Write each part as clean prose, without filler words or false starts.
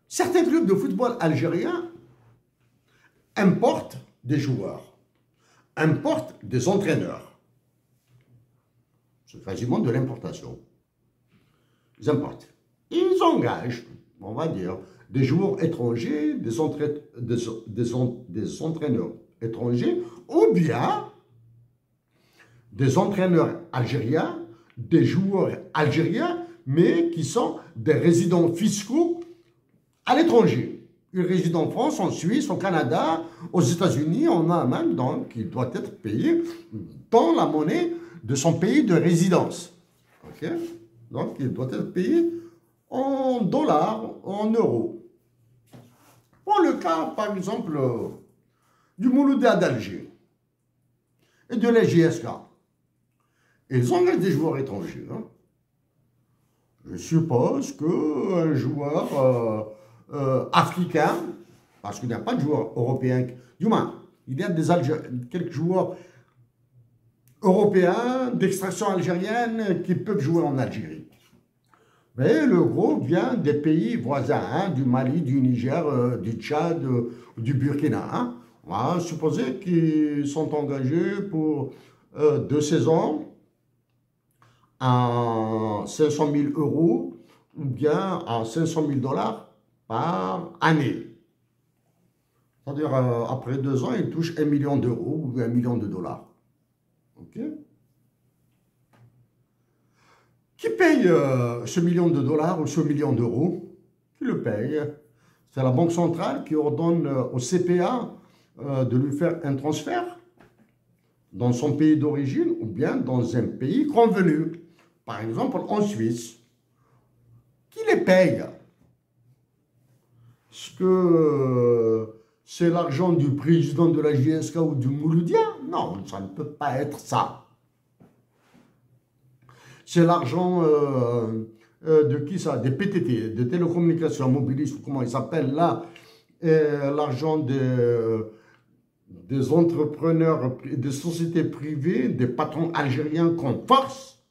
Certains clubs de football algériens importent des joueurs, importent des entraîneurs. C'est quasiment de l'importation. Ils importent. Ils engagent, on va dire, des joueurs étrangers, des entraîneurs étrangers, ou bien des entraîneurs algériens, des joueurs algériens, mais qui sont des résidents fiscaux à l'étranger. Ils résident en France, en Suisse, au Canada, aux États-Unis, en Allemagne, donc il doit être payé dans la monnaie de son pays de résidence. Okay? Donc il doit être payé en dollars, en euros. Pour le cas, par exemple, du Mouloudia d'Alger et de la JSK, ils engagent des joueurs étrangers. Hein. Je suppose qu'un joueur africain, parce qu'il n'y a pas de joueurs européens, du moins, il y a quelques joueurs européens d'extraction algérienne qui peuvent jouer en Algérie. Mais le gros vient des pays voisins, hein, du Mali, du Niger, du Tchad, du Burkina. Hein. On va supposer qu'ils sont engagés pour 2 saisons à 500 000 euros ou bien à 500 000 dollars par année. C'est-à-dire, après 2 ans, ils touchent 1 million d'euros ou 1 million de dollars. OK? Qui paye ce million de dollars ou ce million d'euros? Qui le paye? C'est la Banque centrale qui ordonne au CPA de lui faire un transfert dans son pays d'origine ou bien dans un pays convenu. Par exemple, en Suisse. Qui les paye? Est-ce que c'est l'argent du président de la JSK ou du Mouloudia? Non, ça ne peut pas être ça. C'est l'argent de qui ça? Des PTT, des télécommunications mobilistes, ou comment ils s'appellent là, l'argent des entrepreneurs, des sociétés privées, des patrons algériens qu'on force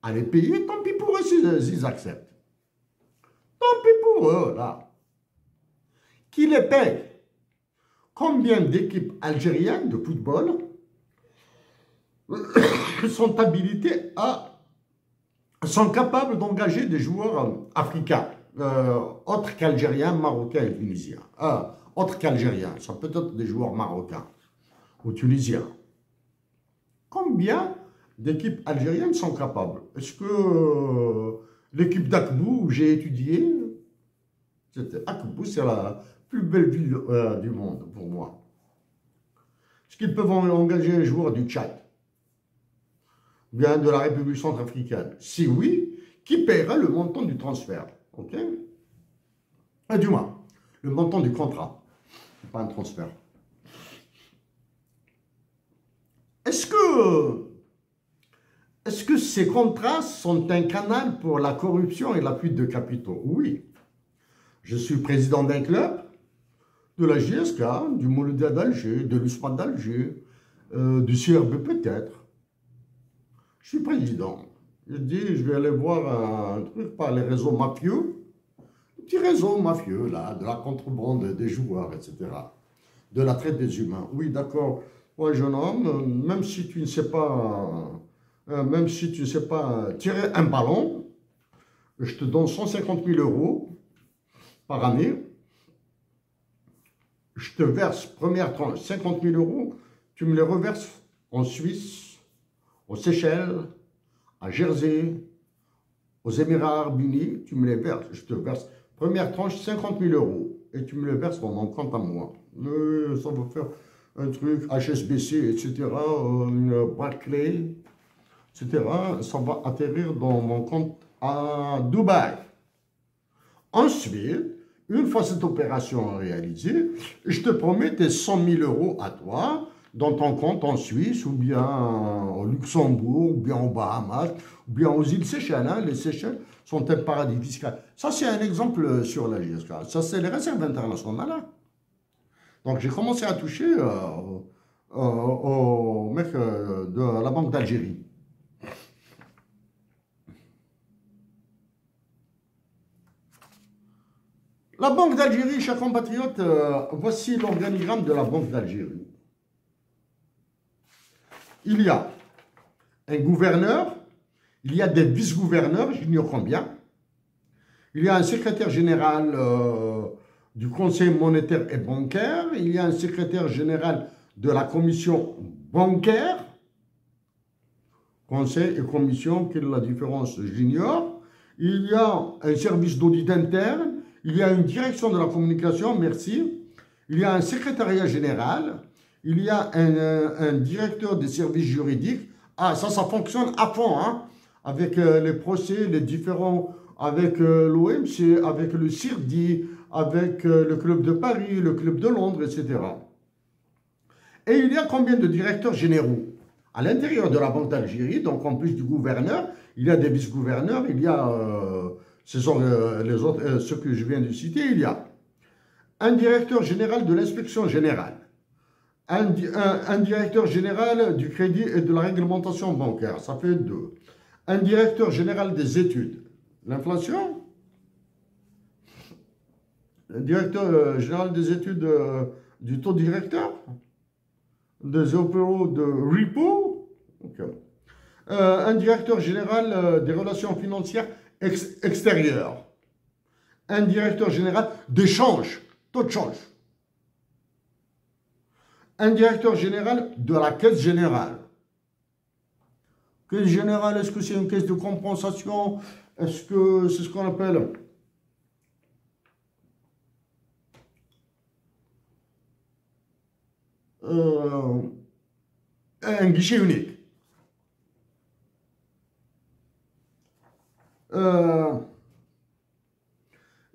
à les payer, tant pis pour eux s'ils acceptent. Tant pis pour eux, là. Qui les paye? Combien d'équipes algériennes de football sont habilitées sont capables d'engager des joueurs africains, autres qu'algériens, marocains et tunisiens. Autres qu'algériens, ça peut être des joueurs marocains ou tunisiens. Combien d'équipes algériennes sont capables? Est-ce que l'équipe d'Akbou où j'ai étudié, Akbou, c'est la plus belle ville du monde pour moi. Est-ce qu'ils peuvent engager un joueur du Tchad? Bien de la République centrafricaine? Si oui, qui paiera le montant du transfert? Ok? Et du moins, le montant du contrat, pas un transfert. Est-ce que ces contrats sont un canal pour la corruption et la fuite de capitaux? Oui. Je suis président d'un club, de la JSK, du Mouloudia d'Alger, de l'USMA d'Alger, du CRB peut-être. Je suis président. Je dis, je vais aller voir un truc par les réseaux mafieux, un petit réseau mafieux, là, de la contrebande des joueurs, etc. De la traite des humains. Oui, d'accord. Ouais, jeune homme, même si tu ne sais pas, tirer un ballon, je te donne 150 000 euros par année. Je te verse, première tranche, 50 000 euros, tu me les reverses en Suisse, aux Seychelles, à Jersey, aux Émirats Arabes Unis, tu me les verses. Je te verse, première tranche, 50 000 euros. Et tu me les verses dans mon compte à moi. Ça va faire un truc, HSBC, etc., Barclays, etc. Ça va atterrir dans mon compte à Dubaï. Ensuite, une fois cette opération réalisée, je te promets tes 100 000 euros à toi, dans ton compte en Suisse, ou bien au Luxembourg, ou bien aux Bahamas, ou bien aux îles Seychelles. Hein. Les Seychelles sont un paradis fiscal. Ça, c'est un exemple sur la JSK. Ça, c'est les réserves internationales. Hein. Donc, j'ai commencé à toucher au mec de la Banque d'Algérie. La Banque d'Algérie, chers compatriotes, voici l'organigramme de la Banque d'Algérie. Il y a un gouverneur, il y a des vice-gouverneurs, j'ignore combien. Il y a un secrétaire général du Conseil monétaire et bancaire. Il y a un secrétaire général de la commission bancaire. Conseil et commission, quelle est la différence? J'ignore. Il y a un service d'audit interne. Il y a une direction de la communication, merci. Il y a un secrétariat général. Il y a un directeur des services juridiques. Ah, ça fonctionne à fond, hein, avec les procès, les différents, avec l'OMC, avec le CIRDI, avec le Club de Paris, le Club de Londres, etc. Et il y a combien de directeurs généraux? À l'intérieur de la Banque d'Algérie, donc en plus du gouverneur, il y a des vice-gouverneurs, il y a, ce sont les autres, ceux que je viens de citer, il y a un directeur général de l'inspection générale, un directeur général du crédit et de la réglementation bancaire, ça fait 2. Un directeur général des études, l'inflation, un directeur général des études du taux directeur, des opéros de repo, okay. Un directeur général des relations financières extérieures, un directeur général d'échange, taux de change, un directeur général de la caisse générale. Caisse générale, est-ce que c'est une caisse de compensation? Est-ce que c'est ce qu'on appelle un guichet unique?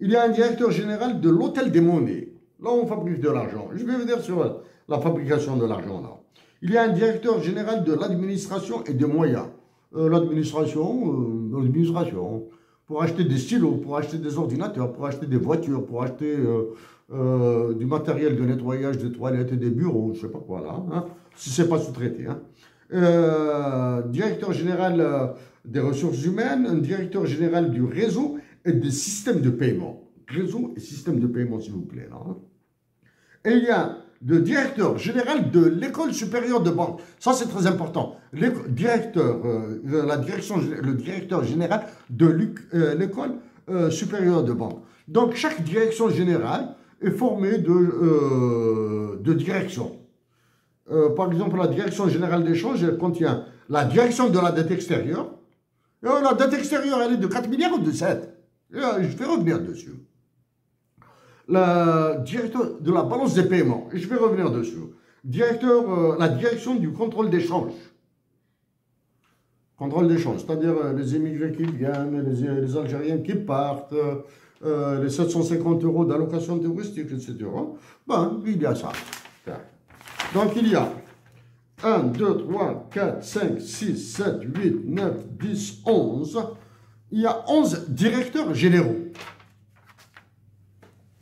Il y a un directeur général de l'hôtel des monnaies. Là, on fabrique de l'argent. Je vais venir sur la fabrication de l'argent, là. Il y a un directeur général de l'administration et des moyens. L'administration, pour acheter des stylos, pour acheter des ordinateurs, pour acheter des voitures, pour acheter du matériel de nettoyage des toilettes et des bureaux, je ne sais pas quoi, là, hein, si ce n'est pas sous-traité. Hein. Directeur général des ressources humaines, un directeur général du réseau et des systèmes de paiement. Réseau et système de paiement, s'il vous plaît. Là, hein. Et il y a le directeur général de l'école supérieure de banque. Ça, c'est très important. Le directeur général de l'école supérieure de banque. Donc, chaque direction générale est formée de directions. Par exemple, la direction générale d'échange, elle contient la direction de la dette extérieure. La dette extérieure, elle est de 4 milliards ou de 7. Je vais revenir dessus. La direction de la balance des paiements, je vais revenir dessus. La direction du contrôle d'échange. Contrôle d'échange, c'est-à-dire les immigrés qui viennent, les Algériens qui partent, les 750 € d'allocation touristique, etc. Ben, il y a ça. Donc, il y a 1, 2, 3, 4, 5, 6, 7, 8, 9, 10, 11. Il y a 11 directeurs généraux.